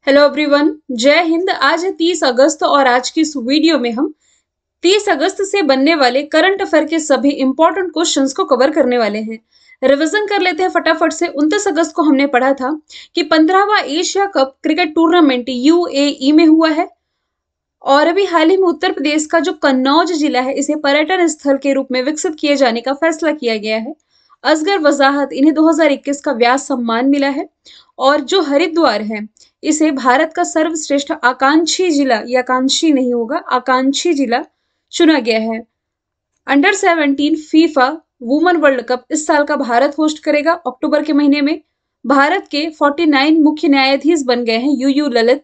Hello everyone. जय हिंद। आज है 30 अगस्त और आज की इस वीडियो में हम 30 अगस्त से बनने वाले करंट अफेयर के सभी इंपॉर्टेंट क्वेश्चंस को कवर करने वाले हैं। रिवीजन कर लेते हैं फटाफट से। 29 अगस्त को हमने पढ़ा था कि 15वां Asia cup cricket tournament UAE में हुआ है और अभी हाल ही में उत्तर प्रदेश का जो कन्नौज जिला है इसे पर्यटन स्थल के रूप में विकसित किए जाने का फैसला किया गया है। असगर वजाहत इन्हें 2021 का व्यास सम्मान मिला है और जो हरिद्वार है इसे भारत का सर्वश्रेष्ठ आकांक्षी जिला, ये आकांक्षी नहीं होगा, आकांक्षी जिला चुना गया है। Under 17 FIFA women world cup इस साल का भारत होस्ट करेगा अक्टूबर के महीने में। भारत के 49 मुख्य न्यायाधीश बन गए हैं यूयू ललित।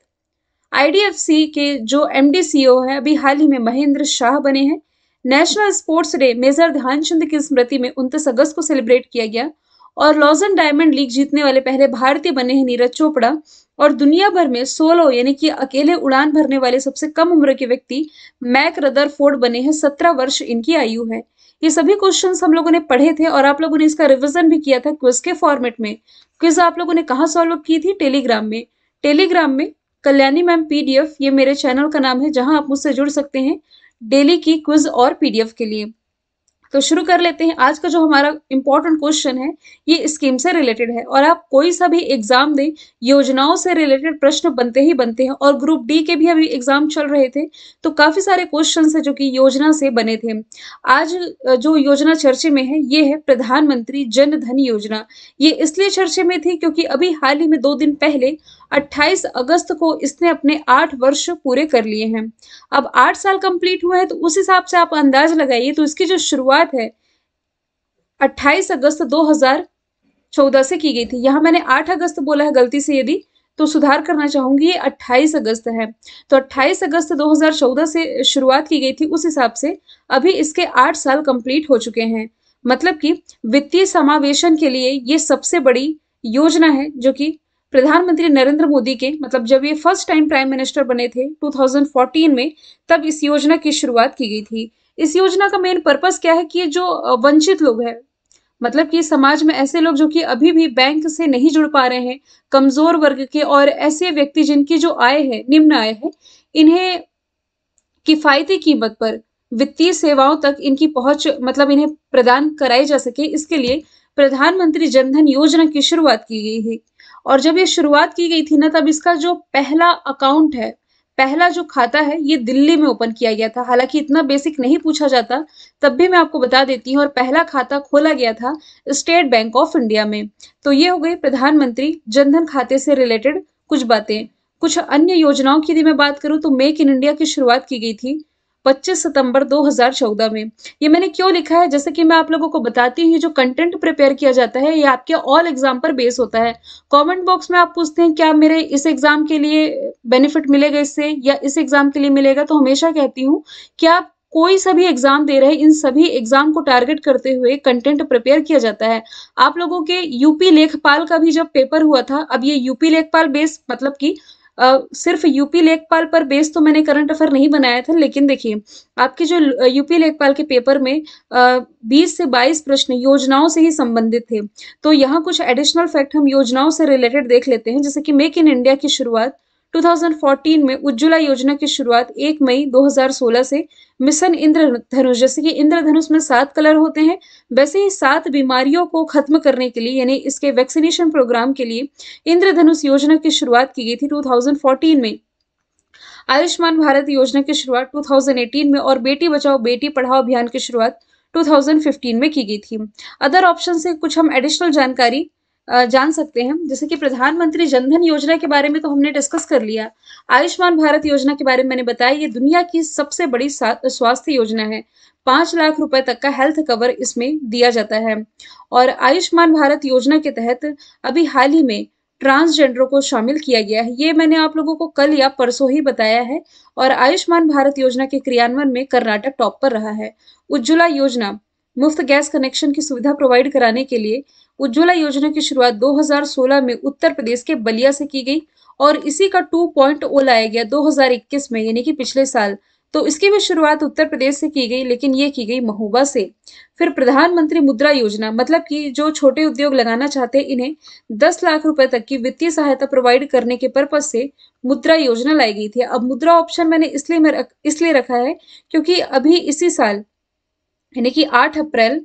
आईडीएफसी के जो एमडी सीईओ है अभी हाल ही में महेंद्र शाह बने हैं। National sports day Major Dhyanchand की स्मृति में 29 अगस्त को सेलिब्रेट किया गया और लॉजन डायमंड लीग जीतने वाले पहले भारतीय बने हैं नीरज चोपड़ा और दुनिया भर में सोलो यानी कि अकेले उड़ान भरने वाले सबसे कम उम्र के व्यक्ति मैक रदरफोर्ड बने हैं। 17 वर्ष इनकी आयु है। ये सभी क्वेश्चंस हम लोगों ने पढ़े थे और आप लोगों ने इसका रिवीजन भी किया था क्विज के फॉर्मेट में। क्विज आप लोगों ने कहाँ सॉल्व की थी? टेलीग्राम में। टेलीग्राम में कल्याणी मैम पीडीएफ, ये मेरे चैनल का नाम है जहां आप मुझसे जुड़ सकते हैं डेली की क्विज और पीडीएफ के लिए। तो शुरू कर लेते हैं। आज का जो हमारा इंपॉर्टेंट क्वेश्चन है ये स्कीम से रिलेटेड है और आप कोई सा भी एग्जाम दें योजनाओं से रिलेटेड प्रश्न बनते ही बनते हैं और ग्रुप डी के भी अभी एग्जाम चल रहे थे तो काफी सारे क्वेश्चन है जो कि योजना से बने थे। आज जो योजना चर्चे में है ये है प्रधानमंत्री जन धन योजना। ये इसलिए चर्चे में थी क्योंकि अभी हाल ही में 2 दिन पहले 28 अगस्त को इसने अपने 8 वर्ष पूरे कर लिए हैं। अब 8 साल कंप्लीट हुए हैं तो उस हिसाब से आप अंदाज लगाइए। तो इसकी जो शुरुआत है 28 अगस्त 2014 से की गई थी। यहां मैंने 8 अगस्त बोला है गलती से, यदि तो सुधार करना चाहूंगी, ये 28 अगस्त है। तो 28 अगस्त 2014 से शुरुआत की गई थी, उस हिसाब से अभी इसके 8 साल कंप्लीट हो चुके हैं। मतलब कि वित्तीय समावेशन के लिए ये सबसे बड़ी योजना है जो कि प्रधानमंत्री नरेंद्र मोदी के, मतलब जब ये फर्स्ट टाइम प्राइम मिनिस्टर बने थे 2014 में, तब इस योजना की शुरुआत की गई थी। इस योजना का मेन पर्पस क्या है कि ये जो वंचित लोग हैं, मतलब कि समाज में ऐसे लोग जो कि अभी भी बैंक से नहीं जुड़ पा रहे हैं, कमजोर वर्ग के और ऐसे व्यक्ति जिनकी जो आय है निम्न आय है, इन्हें किफायती कीमत पर वित्तीय सेवाओं तक इनकी पहुंच, मतलब इन्हें प्रदान कराई जा सके, इसके लिए प्रधानमंत्री जनधन योजना की शुरुआत की गई थी। और जब ये शुरुआत की गई थी ना, तब इसका जो पहला अकाउंट है, पहला जो खाता है, ये दिल्ली में ओपन किया गया था। हालांकि इतना बेसिक नहीं पूछा जाता, तब भी मैं आपको बता देती हूँ। और पहला खाता खोला गया था स्टेट बैंक ऑफ इंडिया में। तो ये हो गई प्रधानमंत्री जनधन खाते से रिलेटेड कुछ बातें। कुछ अन्य योजनाओं की यदि मैं बात करूं तो मेक इन इंडिया की शुरुआत की गई थी 25 सितंबर 2014 में। ये मैंने क्यों लिखा है, जैसे कि मैं आप लोगों को बताती हूँ, जो कंटेंट प्रिपेयर किया जाता है ये आपके ऑल एग्जाम पर बेस होता है। कमेंट बॉक्स में आप पूछते हैं क्या मेरे इस एग्जाम के लिए बेनिफिट मिलेगा इससे या इस एग्जाम के लिए मिलेगा, तो हमेशा कहती हूँ कि आप कोई सा भी एग्जाम दे रहे हैं, इन सभी एग्जाम को टारगेट करते हुए कंटेंट प्रिपेयर किया जाता है। आप लोगों के यूपी लेखपाल का भी जब पेपर हुआ था, अब ये यूपी लेखपाल बेस, मतलब कि सिर्फ यूपी लेखपाल पर बेस तो मैंने करंट अफेयर नहीं बनाया था, लेकिन देखिए आपके जो यूपी लेखपाल के पेपर में 20 से 22 प्रश्न योजनाओं से ही संबंधित थे। तो यहाँ कुछ एडिशनल फैक्ट हम योजनाओं से रिलेटेड देख लेते हैं, जैसे कि मेक इन इंडिया की शुरुआत 2014 में, उज्ज्वला योजना की शुरुआत 1 मई 2016 से, मिशन इंद्रधनुष, जैसे कि इंद्रधनुष में 7 कलर होते हैं, वैसे ही 7 बीमारियों को खत्म करने के लिए यानी इसके वैक्सीनेशन प्रोग्राम के लिए इंद्रधनुष योजना की शुरुआत की गई थी 2014 में। आयुष्मान भारत योजना की शुरुआत 2018 में और बेटी बचाओ बेटी पढ़ाओ अभियान की शुरुआत 2015 में की गई थी। अदर ऑप्शन से कुछ हम एडिशनल जानकारी जान सकते हैं, जैसे कि प्रधानमंत्री जनधन योजना के बारे में तो हमने डिस्कस कर लिया। आयुष्मान भारत योजना के बारे में मैंने बताया, ये दुनिया की सबसे बड़ी स्वास्थ्य योजना है। 5 लाख रुपए तक का हेल्थ कवर इसमें दिया जाता है। और आयुष्मान भारत योजना के तहत अभी हाल ही में ट्रांसजेंडरों को शामिल किया गया है। ये मैंने आप लोगों को कल या परसों ही बताया है। और आयुष्मान भारत योजना के क्रियान्वयन में कर्नाटक टॉप पर रहा है। उज्ज्वला योजना, मुफ्त गैस कनेक्शन की सुविधा प्रोवाइड कराने के लिए उज्ज्वला योजना की शुरुआत 2016 में उत्तर प्रदेश के बलिया से की गई और इसी का 2.0 लाया गया 2021 में, यानी कि पिछले साल तो इसकी भी शुरुआत उत्तर प्रदेश से की गई, लेकिन ये की गई महोबा से। फिर प्रधानमंत्री मुद्रा योजना, मतलब कि जो छोटे उद्योग लगाना चाहते हैं इन्हें 10 लाख रुपए तक की वित्तीय सहायता प्रोवाइड करने के पर्पज से मुद्रा योजना लाई गई थी। अब मुद्रा ऑप्शन मैंने इसलिए रखा है क्योंकि अभी इसी साल यानी कि 8 अप्रैल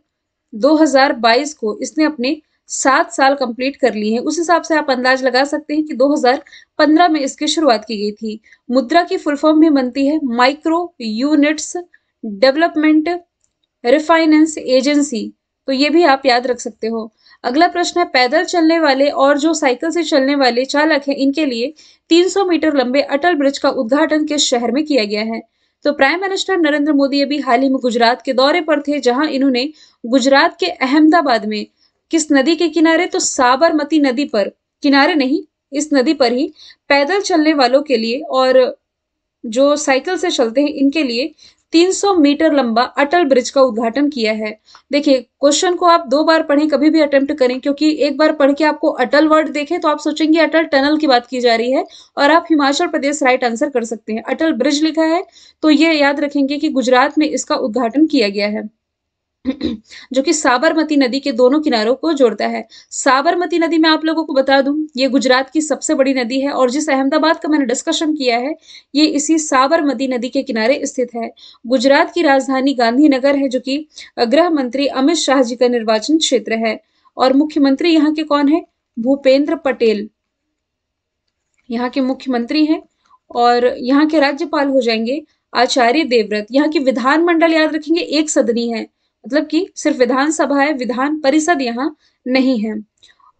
2022 को इसने अपने 7 साल कंप्लीट कर लिए हैं। उस हिसाब से आप अंदाज लगा सकते हैं कि 2015 में इसकी शुरुआत की गई थी। मुद्रा की फुल फॉर्म भी बनती है micro units development refinance agency, तो ये भी आप याद रख सकते हो। अगला प्रश्न है, पैदल चलने वाले और जो साइकिल से चलने वाले चालक हैं इनके लिए 300 मीटर लंबे अटल ब्रिज का उद्घाटन किस शहर में किया गया है? तो प्राइम मिनिस्टर नरेंद्र मोदी अभी हाल ही में गुजरात के दौरे पर थे, जहां इन्होंने गुजरात के अहमदाबाद में किस नदी के किनारे, तो साबरमती नदी पर, किनारे नहीं इस नदी पर ही पैदल चलने वालों के लिए और जो साइकिल से चलते हैं इनके लिए 300 मीटर लंबा अटल ब्रिज का उद्घाटन किया है। देखिए क्वेश्चन को आप 2 बार पढ़ें, कभी भी अटेम्प्ट करें, क्योंकि एक बार पढ़ के आपको अटल वर्ड देखें तो आप सोचेंगे अटल टनल की बात की जा रही है और आप हिमाचल प्रदेश राइट आंसर कर सकते हैं। अटल ब्रिज लिखा है तो ये याद रखेंगे कि गुजरात में इसका उद्घाटन किया गया है जो कि साबरमती नदी के दोनों किनारों को जोड़ता है। साबरमती नदी मैं आप लोगों को बता दूं, ये गुजरात की सबसे बड़ी नदी है और जिस अहमदाबाद का मैंने डिस्कशन किया है ये इसी साबरमती नदी के किनारे स्थित है। गुजरात की राजधानी गांधीनगर है, जो कि गृह मंत्री अमित शाह जी का निर्वाचन क्षेत्र है। और मुख्यमंत्री यहाँ के कौन है? भूपेंद्र पटेल यहाँ के मुख्यमंत्री हैं और यहाँ के राज्यपाल हो जाएंगे आचार्य देवव्रत। यहाँ की विधानमंडल याद रखेंगे एक सदनी है, मतलब कि सिर्फ विधानसभा है, विधान परिषद यहाँ नहीं है।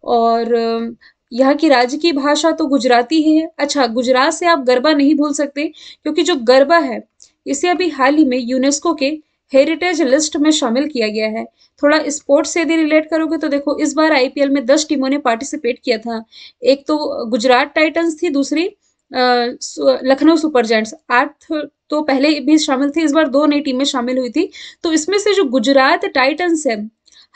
और यहाँ की राज्य की भाषा तो गुजराती ही है। अच्छा, गुजरात से आप गरबा नहीं भूल सकते, क्योंकि जो गरबा है इसे अभी हाल ही में यूनेस्को के हेरिटेज लिस्ट में शामिल किया गया है। थोड़ा स्पोर्ट्स से यदि रिलेट करोगे तो देखो इस बार आईपीएल में 10 टीमों ने पार्टिसिपेट किया था। एक तो गुजरात टाइटंस थी, दूसरी लखनऊ सुपर जायंट्स। 8 तो पहले भी शामिल थी, इस बार 2 नई टीमें शामिल हुई थी। तो इसमें से जो गुजरात टाइटंस है,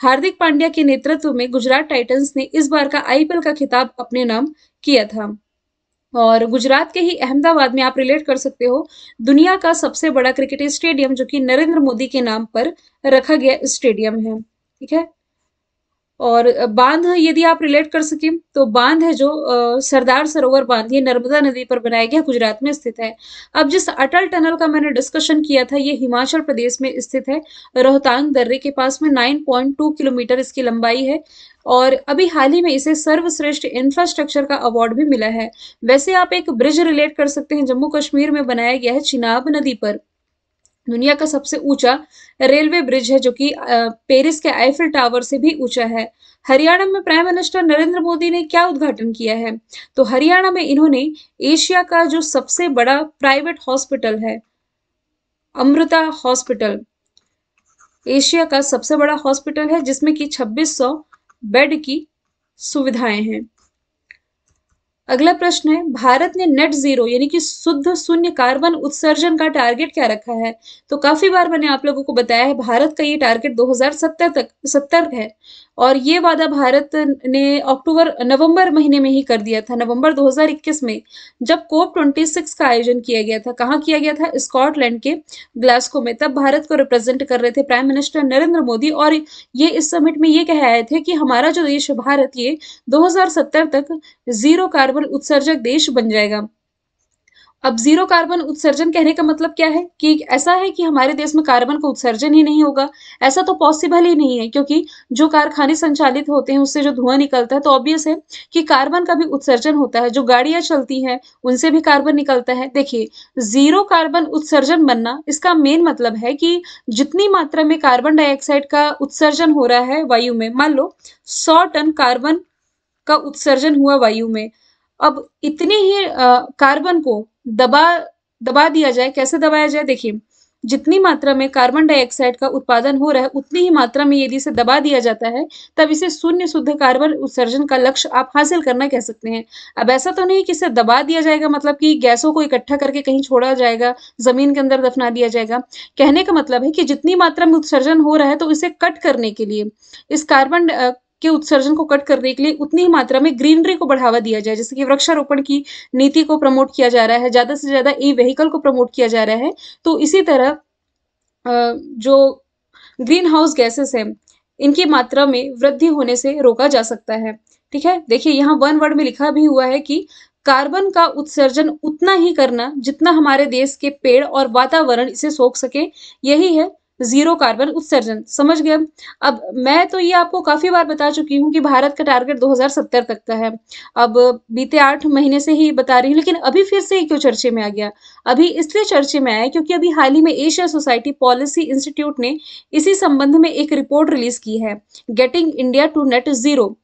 हार्दिक पांड्या के नेतृत्व में गुजरात टाइटंस ने इस बार का आईपीएल का खिताब अपने नाम किया था। और गुजरात के ही अहमदाबाद में आप रिलेट कर सकते हो दुनिया का सबसे बड़ा क्रिकेट स्टेडियम, जो कि नरेंद्र मोदी के नाम पर रखा गया स्टेडियम है। ठीक है। और बांध यदि आप रिलेट कर सकें तो बांध है जो सरदार सरोवर बांध, ये नर्मदा नदी पर बनाया गया, गुजरात में स्थित है। अब जिस अटल टनल का मैंने डिस्कशन किया था ये हिमाचल प्रदेश में स्थित है, रोहतांग दर्रे के पास में 9.2 किलोमीटर इसकी लंबाई है और अभी हाल ही में इसे सर्वश्रेष्ठ इंफ्रास्ट्रक्चर का अवार्ड भी मिला है। वैसे आप एक ब्रिज रिलेट कर सकते हैं, जम्मू कश्मीर में बनाया गया है चिनाब नदी पर, दुनिया का सबसे ऊंचा रेलवे ब्रिज है, जो कि पेरिस के आईफिल टावर से भी ऊंचा है। हरियाणा में प्राइम मिनिस्टर नरेंद्र मोदी ने क्या उद्घाटन किया है? तो हरियाणा में इन्होंने एशिया का जो सबसे बड़ा प्राइवेट हॉस्पिटल है, अमृता हॉस्पिटल, एशिया का सबसे बड़ा हॉस्पिटल है जिसमें कि 2600 बेड की सुविधाएं हैं। अगला प्रश्न है, भारत ने नेट जीरो यानी कि शुद्ध शून्य कार्बन उत्सर्जन का टारगेट क्या रखा है? तो काफी बार मैंने आप लोगों को बताया है भारत का ये टारगेट 2070 है और ये वादा भारत ने नवंबर महीने में ही कर दिया था, नवंबर 2021 में, जब COP26 का आयोजन किया गया था। कहाँ किया गया था? स्कॉटलैंड के ग्लासगो में। तब भारत को रिप्रेजेंट कर रहे थे प्राइम मिनिस्टर नरेंद्र मोदी और ये इस समिट में ये कह आए थे कि हमारा जो देश है भारत, ये 2070 तक जीरो कार्बन उत्सर्जक देश बन जाएगा। अब जीरो कार्बन उत्सर्जन कहने का मतलब क्या है? कि ऐसा है कि हमारे देश में कार्बन का उत्सर्जन ही नहीं होगा, ऐसा तो पॉसिबल ही नहीं है, क्योंकि जो कारखाने संचालित होते हैं उससे जो धुआं निकलता है तो ऑब्वियस है कि कार्बन का भी उत्सर्जन होता है। जो गाड़ियां चलती हैं उनसे भी कार्बन निकलता है। देखिए, जीरो कार्बन उत्सर्जन बनना, इसका मेन मतलब है कि जितनी मात्रा में कार्बन डाइऑक्साइड का उत्सर्जन हो रहा है वायु में, मान लो 100 टन कार्बन का उत्सर्जन हुआ वायु में, अब इतनी ही कार्बन को दबा दिया जाए। कैसे दबाया जाए? देखिए, जितनी मात्रा में कार्बन डाइऑक्साइड का उत्पादन हो रहा है उतनी ही मात्रा में यदि इसे दबा दिया जाता है तब इसे शून्य शुद्ध कार्बन उत्सर्जन का लक्ष्य आप हासिल करना कह सकते हैं। अब ऐसा तो नहीं कि इसे दबा दिया जाएगा मतलब कि गैसों को इकट्ठा करके कहीं छोड़ा जाएगा, जमीन के अंदर दफना दिया जाएगा। कहने का मतलब है कि जितनी मात्रा में उत्सर्जन हो रहा है तो इसे कट करने के लिए, इस कार्बन के उत्सर्जन को कट करने के लिए उतनी ही मात्रा में ग्रीनरी को बढ़ावा दिया जाए, जैसे कि वृक्षारोपण की नीति को प्रमोट किया जा रहा है, ज्यादा से ज्यादा ई व्हीकल को प्रमोट किया जा रहा है। तो इसी तरह जो ग्रीन हाउस गैसेस है, इनकी मात्रा में वृद्धि होने से रोका जा सकता है। ठीक है, देखिए यहाँ वन वर्ड में लिखा भी हुआ है कि कार्बन का उत्सर्जन उतना ही करना जितना हमारे देश के पेड़ और वातावरण इसे सोख सके, यही है जीरो कार्बन उत्सर्जन। समझ गए? अब मैं तो ये आपको काफी बार बता चुकी हूँ कि भारत का टारगेट 2070 तक का है। अब बीते 8 महीने से ही बता रही हूँ, लेकिन अभी फिर से ही क्यों चर्चे में आ गया? अभी इसलिए चर्चे में आया क्योंकि अभी हाल ही में एशिया सोसाइटी पॉलिसी इंस्टीट्यूट ने इसी संबंध में एक रिपोर्ट रिलीज की है, getting India to net zero.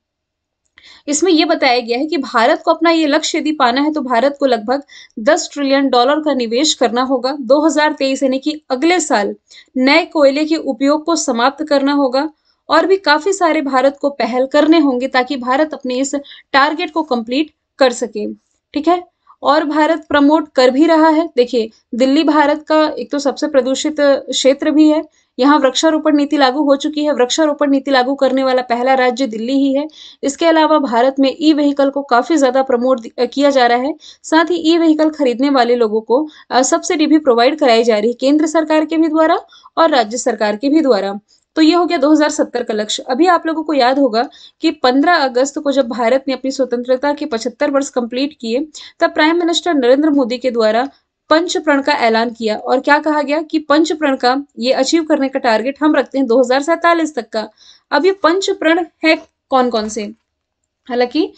इसमें यह बताया गया है कि भारत को अपना ये लक्ष्य यदि पाना है तो भारत को लगभग $10 ट्रिलियन का निवेश करना होगा 2023 यानी कि अगले साल। नए कोयले के उपयोग को समाप्त करना होगा और भी काफी सारे भारत को पहल करने होंगे ताकि भारत अपने इस टारगेट को कंप्लीट कर सके। ठीक है, और भारत प्रमोट कर भी रहा है। देखिए, दिल्ली भारत का एक तो सबसे प्रदूषित क्षेत्र भी है। यहाँ वृक्षारोपण नीति लागू हो चुकी है। वृक्षारोपण नीति लागू करने वाला पहला राज्य दिल्ली ही है। इसके अलावा भारत में ई व्हीकल को काफी ज्यादा प्रमोट किया जा रहा है। साथ ही ई व्हीकल खरीदने वाले लोगों को सब्सिडी भी प्रोवाइड कराई जा रही है, केंद्र सरकार के भी द्वारा और राज्य सरकार के भी द्वारा। तो ये हो गया 2070 का लक्ष्य। अभी आप लोगों को याद होगा कि 15 अगस्त को जब भारत ने अपनी स्वतंत्रता के 75 वर्ष कंप्लीट किए, तब प्राइम मिनिस्टर नरेंद्र मोदी के द्वारा पंच प्रण का ऐलान किया और क्या कहा गया कि पंच प्रण का ये अचीव करने का टारगेट हम रखते हैं 2047 तक का। अब ये पंच प्रण है कौन कौन से? हालांकि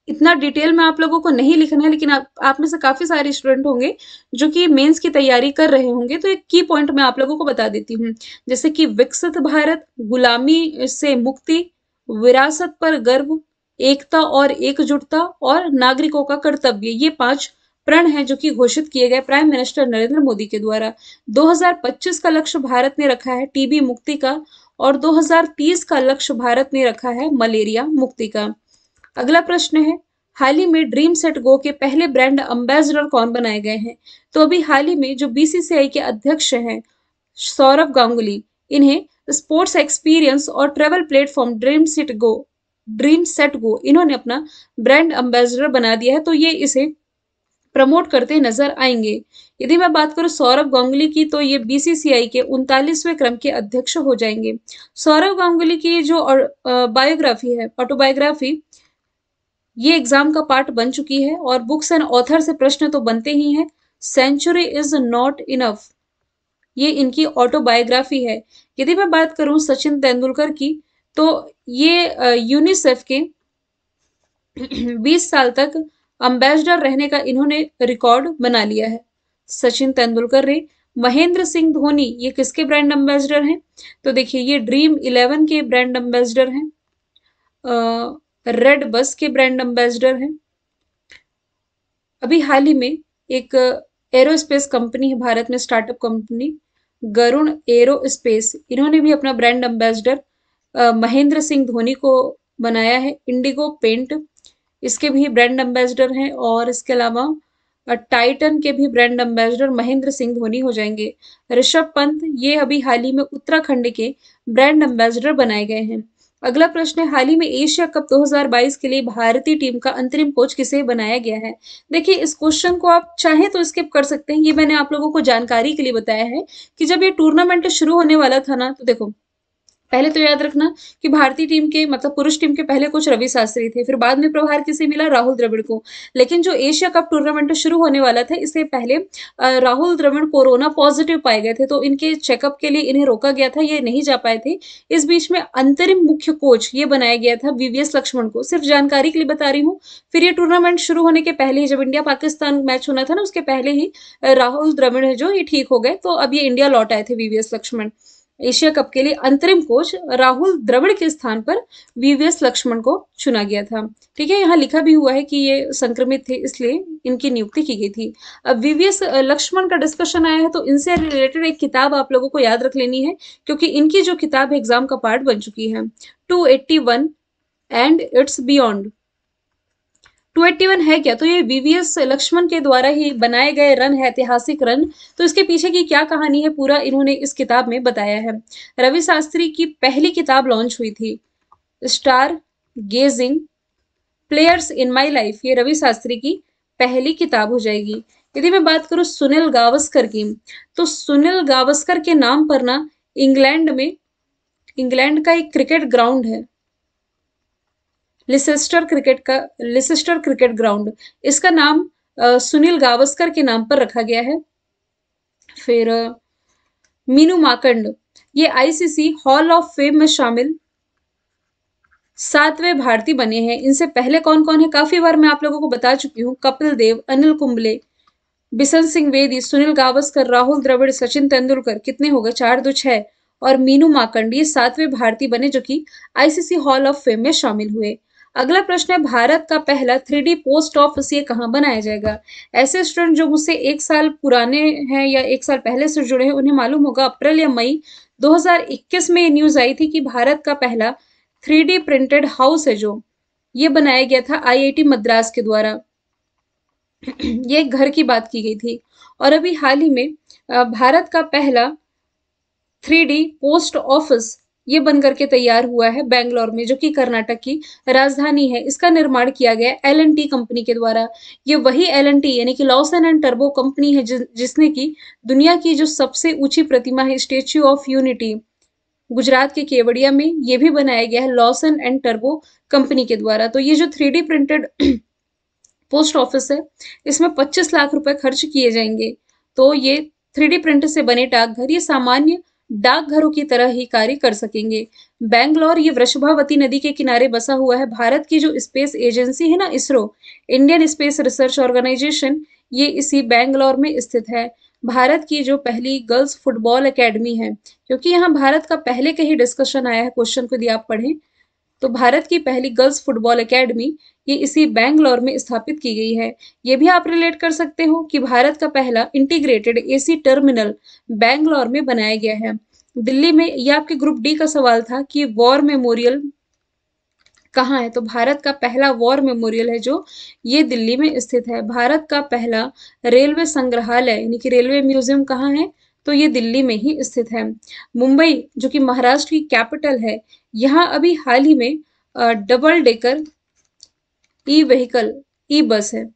इतना डिटेल में आप लोगों को नहीं लिखना है, लेकिन आप में से काफी सारे स्टूडेंट होंगे जो कि मेंस की तैयारी कर रहे होंगे, तो एक की पॉइंट मैं आप लोगों को बता देती हूँ। जैसे कि विकसित भारत, गुलामी से मुक्ति, विरासत पर गर्व, एकता और एकजुटता और नागरिकों का कर्तव्य, ये 5 प्रण हैं जो कि घोषित किए गए प्राइम मिनिस्टर नरेंद्र मोदी के द्वारा। 2025 का लक्ष्य भारत ने रखा है टीबी मुक्ति का और 2030 का लक्ष्य भारत ने रखा है मलेरिया मुक्ति का। अगला प्रश्न है, हाल ही में ड्रीम सेट गो के पहले ब्रांड एम्बेसडर कौन बनाए गए हैं? तो अभी हाल ही में जो बीसीसीआई के अध्यक्ष हैं सौरभ गांगुली, इन्हें स्पोर्ट्स एक्सपीरियंस और travel platform dream set go इन्होंने अपना ब्रांड एम्बेसडर बना दिया है, तो ये इसे प्रमोट करते नजर आएंगे। यदि मैं बात करूं सौरभ गांगुली की, तो ये बीसीसीआई के 39वें क्रम के अध्यक्ष हो जाएंगे। सौरभ गांगुली की जो बायोग्राफी है, ऑटोबायोग्राफी, ये एग्जाम का पार्ट बन चुकी है और बुक्स एंड ऑथर से प्रश्न तो बनते ही हैं। सेंचुरी इज नॉट इनफ, ये इनकी ऑटोबायोग्राफी है। यदि मैं बात करूं सचिन तेंदुलकर की, तो ये यूनिसेफ के 20 साल तक अम्बेसडर रहने का इन्होंने रिकॉर्ड बना लिया है, सचिन तेंदुलकर ने। महेंद्र सिंह धोनी ये किसके ब्रांड एम्बेसडर हैं? तो देखिए, ये ड्रीम 11 के ब्रांड एम्बेसडर हैं, रेड बस के ब्रांड एम्बेसडर हैं। अभी हाल ही में एक एरोस्पेस कंपनी है भारत में, स्टार्टअप कंपनी गरुण एरोस्पेस, इन्होंने भी अपना ब्रांड एम्बेसडर महेंद्र सिंह धोनी को बनाया है। इंडिगो पेंट, इसके भी ब्रांड एम्बेसडर हैं और इसके अलावा टाइटन के भी ब्रांड एम्बेसडर महेंद्र सिंह धोनी हो जाएंगे। ऋषभ पंत ये अभी हाल ही में उत्तराखंड के ब्रांड एम्बेसडर बनाए गए हैं। अगला प्रश्न है, हाल ही में एशिया कप 2022 के लिए भारतीय टीम का अंतरिम कोच किसे बनाया गया है? देखिए, इस क्वेश्चन को आप चाहे तो स्किप कर सकते हैं, ये मैंने आप लोगों को जानकारी के लिए बताया है कि जब ये टूर्नामेंट शुरू होने वाला था ना, तो देखो पहले तो याद रखना कि भारतीय टीम के मतलब पुरुष टीम के पहले कोच रवि शास्त्री थे, फिर बाद में प्रभार किसे मिला? राहुल द्रविड़ को। लेकिन जो एशिया कप टूर्नामेंट शुरू होने वाला था, इससे पहले राहुल द्रविड़ कोरोना पॉजिटिव पाए गए थे, तो इनके चेकअप के लिए इन्हें रोका गया था, ये नहीं जा पाए थे। इस बीच में अंतरिम मुख्य कोच ये बनाया गया था वीवीएस लक्ष्मण को, सिर्फ जानकारी के लिए बता रही हूँ। फिर ये टूर्नामेंट शुरू होने के पहले ही, जब इंडिया पाकिस्तान मैच होना था ना, उसके पहले ही राहुल द्रविड़ है जो ये ठीक हो गए, तो अब ये इंडिया लौट आए थे वीवीएस लक्ष्मण। एशिया कप के लिए अंतरिम कोच राहुल द्रविड़ के स्थान पर वीवीएस लक्ष्मण को चुना गया था। ठीक है, यहाँ लिखा भी हुआ है कि ये संक्रमित थे, इसलिए इनकी नियुक्ति की गई थी। अब वीवीएस लक्ष्मण का डिस्कशन आया है, तो इनसे रिलेटेड एक किताब आप लोगों को याद रख लेनी है, क्योंकि इनकी जो किताब एग्जाम का पार्ट बन चुकी है, 281 एंड इट्स बियॉन्ड। 281 है क्या? तो ये वीवीएस लक्ष्मण के द्वारा ही बनाए गए रन है, ऐतिहासिक रन। तो इसके पीछे की क्या कहानी है, पूरा इन्होंने इस किताब में बताया है। रवि शास्त्री की पहली किताब लॉन्च हुई थी star gazing players in my life, ये रवि शास्त्री की पहली किताब हो जाएगी। यदि मैं बात करूं सुनील गावस्कर की, तो सुनील गावस्कर के नाम पर ना इंग्लैंड का एक क्रिकेट ग्राउंड है, लिसेस्टर क्रिकेट ग्राउंड, इसका नाम सुनील गावस्कर के नाम पर रखा गया है। फिर मीनू माकंड, ये आईसीसी हॉल ऑफ फेम में शामिल 7वें भारतीय बने हैं। इनसे पहले कौन कौन है, काफी बार मैं आप लोगों को बता चुकी हूँ। कपिल देव, अनिल कुंबले, बिशन सिंह बेदी, सुनील गावस्कर, राहुल द्रविड़, सचिन तेंदुलकर, कितने हो गए, 4 2 6, और मीनू माकंड, ये 7वें भारतीय बने जो कि आईसीसी हॉल ऑफ फेम में शामिल हुए। अगला प्रश्न है, भारत का पहला 3D पोस्ट ऑफिस ये कहाँ बनाया जाएगा। ऐसे स्टूडेंट जो मुझसे 1 साल पुराने हैं या 1 साल पहले से जुड़े हैं, उन्हें मालूम होगा अप्रैल या मई 2021 में ये न्यूज आई थी कि भारत का पहला 3D प्रिंटेड हाउस है जो ये बनाया गया था आईआईटी मद्रास के द्वारा। ये एक घर की बात की गई थी। और अभी हाल ही में भारत का पहला 3D पोस्ट ऑफिस ये बन करके तैयार हुआ है बेंगलोर में, जो कि कर्नाटक की राजधानी है। इसका निर्माण किया गया L&T कंपनी के द्वारा। ये वही L&T यानी कि लॉसन एंड टर्बो कंपनी है जिसने की दुनिया की जो सबसे ऊंची प्रतिमा है स्टेच्यू ऑफ यूनिटी, गुजरात के केवड़िया में, ये भी बनाया गया है लॉसन एंड टर्बो कंपनी के द्वारा। तो ये जो 3D प्रिंटेड पोस्ट ऑफिस है, इसमें 25 लाख रुपए खर्च किए जाएंगे। तो ये 3D प्रिंट से बने डाकघर ये सामान्य डाकघरों की तरह ही कार्य कर सकेंगे। बैंगलोर ये वृषभावती नदी के किनारे बसा हुआ है। भारत की जो स्पेस एजेंसी है ना, ISRO, Indian space research organisation, ये इसी बैंगलोर में स्थित है। भारत की जो पहली गर्ल्स फुटबॉल एकेडमी है, क्योंकि यहाँ भारत का पहले का ही डिस्कशन आया है क्वेश्चन को यदि आप पढ़ें, तो भारत की पहली गर्ल्स फुटबॉल एकेडमी ये इसी बैंगलोर में स्थापित की गई है। ये भी आप रिलेट कर सकते हो कि भारत का पहला इंटीग्रेटेड एसी टर्मिनल बैंगलोर में बनाया गया है। दिल्ली में, यह आपके ग्रुप डी का सवाल था कि वॉर मेमोरियल कहाँ है, तो भारत का पहला वॉर मेमोरियल है जो ये दिल्ली में स्थित है। भारत का पहला रेलवे संग्रहालय यानी कि रेलवे म्यूजियम कहाँ है, तो ये दिल्ली में ही स्थित है। मुंबई जो कि महाराष्ट्र की कैपिटल है, यहाँ अभी हाल ही में डबल डेकर ई व्हीकल ई बस है,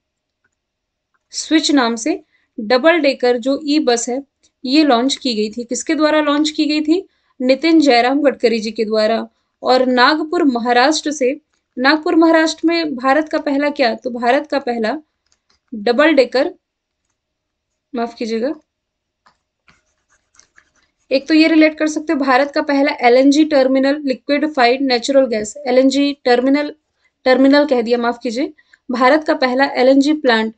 स्विच नाम से डबल डेकर जो ई बस है ये लॉन्च की गई थी। किसके द्वारा लॉन्च की गई थी, नितिन जयराम गडकरी जी के द्वारा। और नागपुर महाराष्ट्र में भारत का पहला क्या, तो भारत का पहला डबल डेकर, माफ कीजिएगा, एक तो ये रिलेट कर सकते हो, भारत का पहला LNG terminal, liquefied natural gas, LNG terminal कह दिया, माफ कीजिए, भारत का पहला एलएनजी प्लांट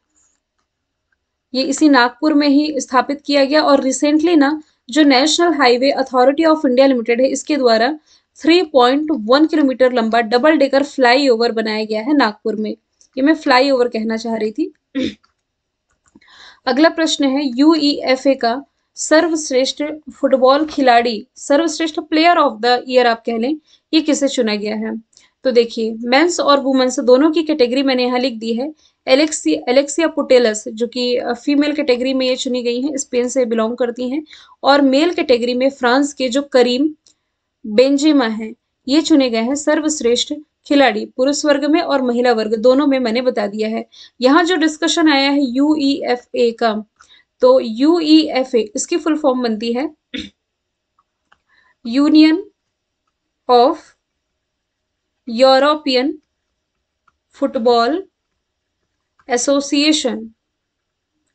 ये इसी नागपुर में ही स्थापित किया गया। और रिसेंटली ना जो national highway authority of India limited है, इसके द्वारा 3.1 किलोमीटर लंबा डबल डेकर फ्लाईओवर बनाया गया है नागपुर में। ये मैं फ्लाईओवर कहना चाह रही थी। अगला प्रश्न है, यूईएफए का सर्वश्रेष्ठ फुटबॉल खिलाड़ी, सर्वश्रेष्ठ प्लेयर ऑफ द ईयर आप कह लें, ये किसे चुना गया है। तो देखिए, मेंस और वुमेन्स दोनों की कैटेगरी मैंने यहाँ लिख दी है। एलेक्सिया पुटेलस जो कि फीमेल कैटेगरी में ये चुनी गई हैं, स्पेन से बिलोंग करती हैं। और मेल कैटेगरी में फ्रांस के जो करीम बेंजेमा हैं, ये चुने गए हैं सर्वश्रेष्ठ खिलाड़ी, पुरुष वर्ग में और महिला वर्ग दोनों में मैंने बता दिया है। यहाँ जो डिस्कशन आया है यूईएफए का, तो यूईएफए इसकी फुल फॉर्म बनती है union of European football association,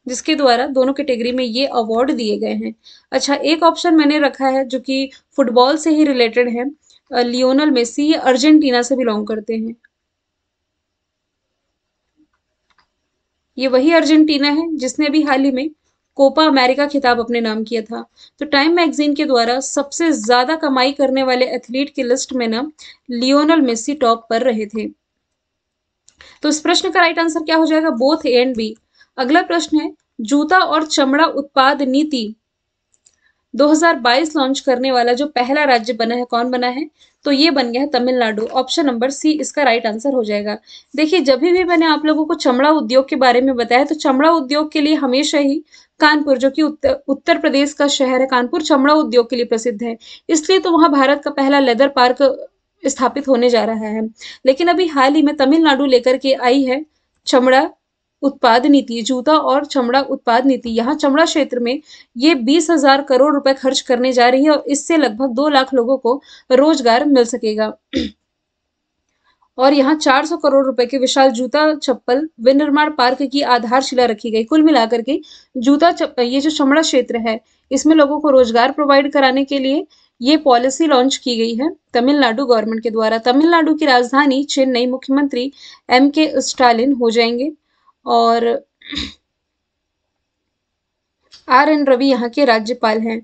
जिसके द्वारा दोनों कैटेगरी में ये अवार्ड दिए गए हैं। अच्छा, एक ऑप्शन मैंने रखा है जो कि फुटबॉल से ही रिलेटेड है, लियोनल मेसी, ये अर्जेंटीना से बिलोंग करते हैं। ये वही अर्जेंटीना है जिसने अभी हाल ही में कोपा अमेरिका खिताब अपने नाम किया था। तो टाइम मैगजीन के द्वारा सबसे ज्यादा कमाई करने वाले एथलीट की लिस्ट में ना लियोनल मेसी टॉप पर रहे थे। तो इस प्रश्न का राइट आंसर क्या हो जाएगा, बोथ ए एंड बी। अगला प्रश्न है, जूता और चमड़ा उत्पाद नीति 2022 लॉन्च करने वाला जो पहला राज्य बना है, कौन बना है, तो ये बन गया है तमिलनाडु। ऑप्शन नंबर सी इसका राइट आंसर हो जाएगा। देखिए, जब भी मैंने आप लोगों को चमड़ा उद्योग के बारे में बताया, तो चमड़ा उद्योग के लिए हमेशा ही कानपुर जो कि उत्तर प्रदेश का शहर है, कानपुर चमड़ा उद्योग के लिए प्रसिद्ध है, इसलिए तो वहां भारत का पहला लेदर पार्क स्थापित होने जा रहा है। लेकिन अभी हाल ही में तमिलनाडु लेकर के आई है चमड़ा उत्पाद नीति, जूता और चमड़ा उत्पाद नीति। यहाँ चमड़ा क्षेत्र में ये 20,000 करोड़ रुपए खर्च करने जा रही है और इससे लगभग 2 लाख लोगों को रोजगार मिल सकेगा। और यहाँ 400 करोड़ रुपए के विशाल जूता चप्पल विनिर्माण पार्क की आधारशिला रखी गई। कुल मिलाकर के ये जो चमड़ा क्षेत्र है, इसमें लोगों को रोजगार प्रोवाइड कराने के लिए ये पॉलिसी लॉन्च की गई है तमिलनाडु गवर्नमेंट के द्वारा। तमिलनाडु की राजधानी चेन्नई मुख्यमंत्री M.K. स्टालिन हो जाएंगे और R.N. रवि यहाँ के राज्यपाल हैं।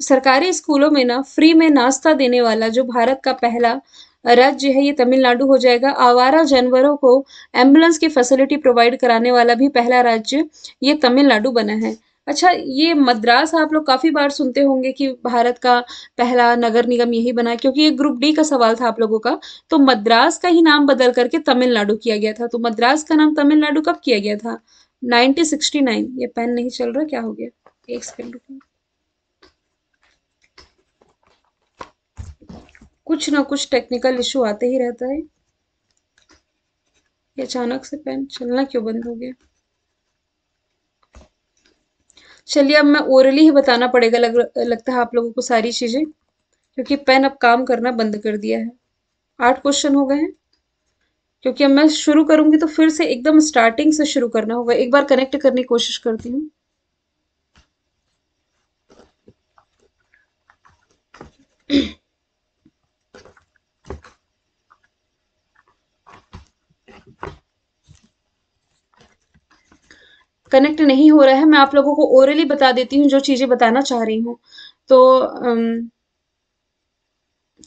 सरकारी स्कूलों में ना फ्री में नाश्ता देने वाला जो भारत का पहला राज्य है, ये तमिलनाडु हो जाएगा। आवारा जानवरों को एम्बुलेंस की फैसिलिटी प्रोवाइड कराने वाला भी पहला राज्य ये तमिलनाडु बना है। अच्छा, ये मद्रास आप लोग काफी बार सुनते होंगे कि भारत का पहला नगर निगम यही बना, क्योंकि ये ग्रुप डी का सवाल था आप लोगों का। तो मद्रास का ही नाम बदल करके तमिलनाडु किया गया था। तो मद्रास का नाम तमिलनाडु कब किया गया था? 1969। ये पेन नहीं चल रहा, क्या हो गया? एक सेकंड रुको, कुछ ना कुछ टेक्निकल इशू आते ही रहता है। ये अचानक से पेन चलना क्यों बंद हो गया? चलिए, अब मैं ओरली ही बताना पड़ेगा लगता है आप लोगों को सारी चीजें, क्योंकि पेन अब काम करना बंद कर दिया है। 8 क्वेश्चन हो गए हैं। क्योंकि अब मैं शुरू करूंगी तो फिर से एकदम स्टार्टिंग से शुरू करना होगा। एक बार कनेक्ट करने की कोशिश करती हूँ। कनेक्ट नहीं हो रहा है। मैं आप लोगों को ओरली बता देती हूँ जो चीजें बताना चाह रही हूँ। तो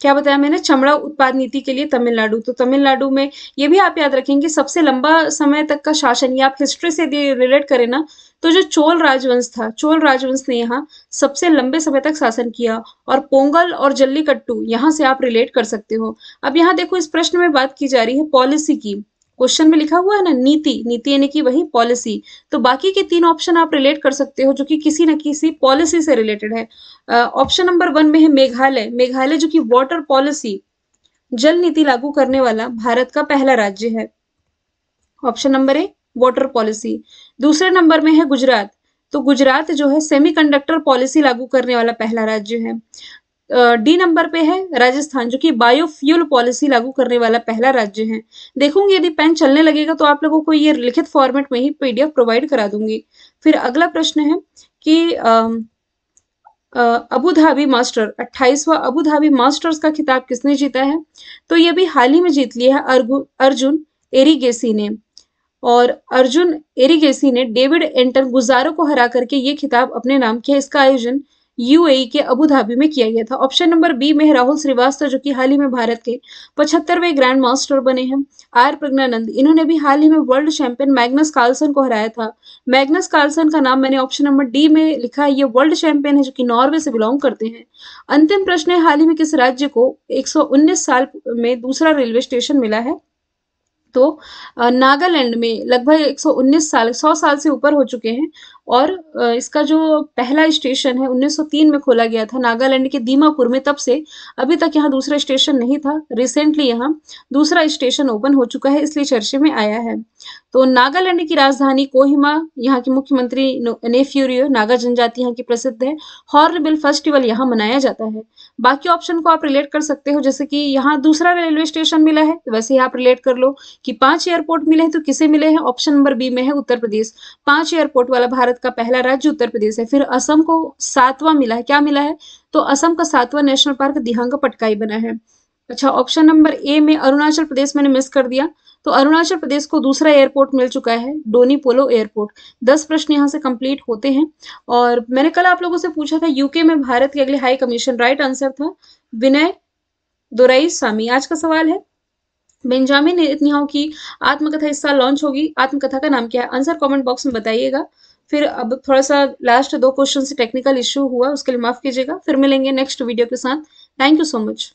क्या बताया मैंने? चमड़ा उत्पाद नीति के लिए तमिलनाडु। तो तमिलनाडु में ये भी आप याद रखेंगे, सबसे लंबा समय तक का शासन, ये आप हिस्ट्री से रिलेट करें ना, तो जो चोल राजवंश था, चोल राजवंश ने यहाँ सबसे लंबे समय तक शासन किया। और पोंगल और जल्लीकट्टू यहाँ से आप रिलेट कर सकते हो। अब यहाँ देखो, इस प्रश्न में बात की जा रही है पॉलिसी की। क्वेश्चन में लिखा हुआ है ना नीति, नीति यानी कि वही पॉलिसी। तो बाकी के 3 ऑप्शन आप रिलेट कर सकते हो जो कि किसी न किसी पॉलिसी से रिलेटेड है। ऑप्शन नंबर 1 में है मेघालय। मेघालय जो कि वाटर पॉलिसी, जल नीति लागू करने वाला भारत का पहला राज्य है। Option number A, water policy. दूसरे नंबर में है गुजरात। तो गुजरात जो है सेमीकंडक्टर पॉलिसी लागू करने वाला पहला राज्य है। डी नंबर पे है राजस्थान, जो कि बायोफ्यूल पॉलिसी लागू करने वाला पहला राज्य है। देखूंगी यदि पेन चलने लगेगा तो आप लोगों को ये लिखित फॉर्मेट में ही PDF प्रोवाइड करा दूंगी। फिर अगला प्रश्न है कि अबू धाबी मास्टर 28वां अबू धाबी मास्टर्स का खिताब किसने जीता है? तो ये भी हाल ही में जीत लिया है अर्जुन एरिगेसी ने। और अर्जुन एरिगेसी ने डेविड एंटन गुजारो को हरा करके ये खिताब अपने नाम किया। इसका आयोजन UAE के अबू धाबी में किया गया था। ऑप्शन नंबर बी में है राहुल श्रीवास्तव, जो कि हाल ही में भारत के 75वें ग्रैंड मास्टर बने हैं। R प्रज्ञानंद, इन्होंने भी हाल ही में वर्ल्ड चैंपियन मैग्नस कार्लसन को हराया था। मैग्नस कार्लसन का नाम मैंने ऑप्शन नंबर डी में लिखा है। ये वर्ल्ड चैंपियन है जो कि नॉर्वे से बिलोंग करते हैं। अंतिम प्रश्न है, हाल ही में किस राज्य को 119 साल में दूसरा रेलवे स्टेशन मिला है? तो नागालैंड में लगभग 119 साल, 100 साल से ऊपर हो चुके हैं। और इसका जो पहला स्टेशन है 1903 में खोला गया था नागालैंड के दीमापुर में। तब से अभी तक यहाँ दूसरा स्टेशन नहीं था। रिसेंटली यहाँ दूसरा स्टेशन ओपन हो चुका है, इसलिए चर्चे में आया है। तो नागालैंड की राजधानी कोहिमा, यहाँ के मुख्यमंत्री नेफ्यूरियो, नागा जनजाति यहाँ की प्रसिद्ध है। हॉर्नबिल फेस्टिवल यहाँ मनाया जाता है। बाकी ऑप्शन को आप रिलेट कर सकते हो, जैसे कि यहाँ दूसरा रेलवे स्टेशन मिला है, वैसे ही आप रिलेट कर लो कि 5 एयरपोर्ट मिले हैं, तो किसे मिले हैं? ऑप्शन नंबर बी में है उत्तर प्रदेश। 5 एयरपोर्ट वाला भारत का पहला राज्य उत्तर प्रदेश है। फिर असम को 7वां मिला है। क्या मिला है? तो असम का 7वां नेशनल पार्क दिहांग पटकाई बना है। अच्छा, ऑप्शन नंबर ए में अरुणाचल प्रदेश मैंने मिस कर दिया। तो अरुणाचल प्रदेश को दूसरा एयरपोर्ट मिल चुका है, डोनी पोलो एयरपोर्ट। 10 प्रश्न यहाँ से कंप्लीट होते हैं। और मैंने कल आप लोगों से पूछा था यूके में भारत के अगले हाई कमीशन, राइट आंसर था विनय दोराईस्वामी। आज का सवाल है, बेंजामिन नेतन्याहू की आत्मकथा इस साल लॉन्च होगी। आत्मकथा का नाम क्या है? आंसर कमेंट बॉक्स में बताइएगा। फिर अब थोड़ा सा लास्ट 2 क्वेश्चन से टेक्निकल इश्यू हुआ, उसके लिए माफ कीजिएगा। फिर मिलेंगे नेक्स्ट वीडियो के साथ। Thank you so much.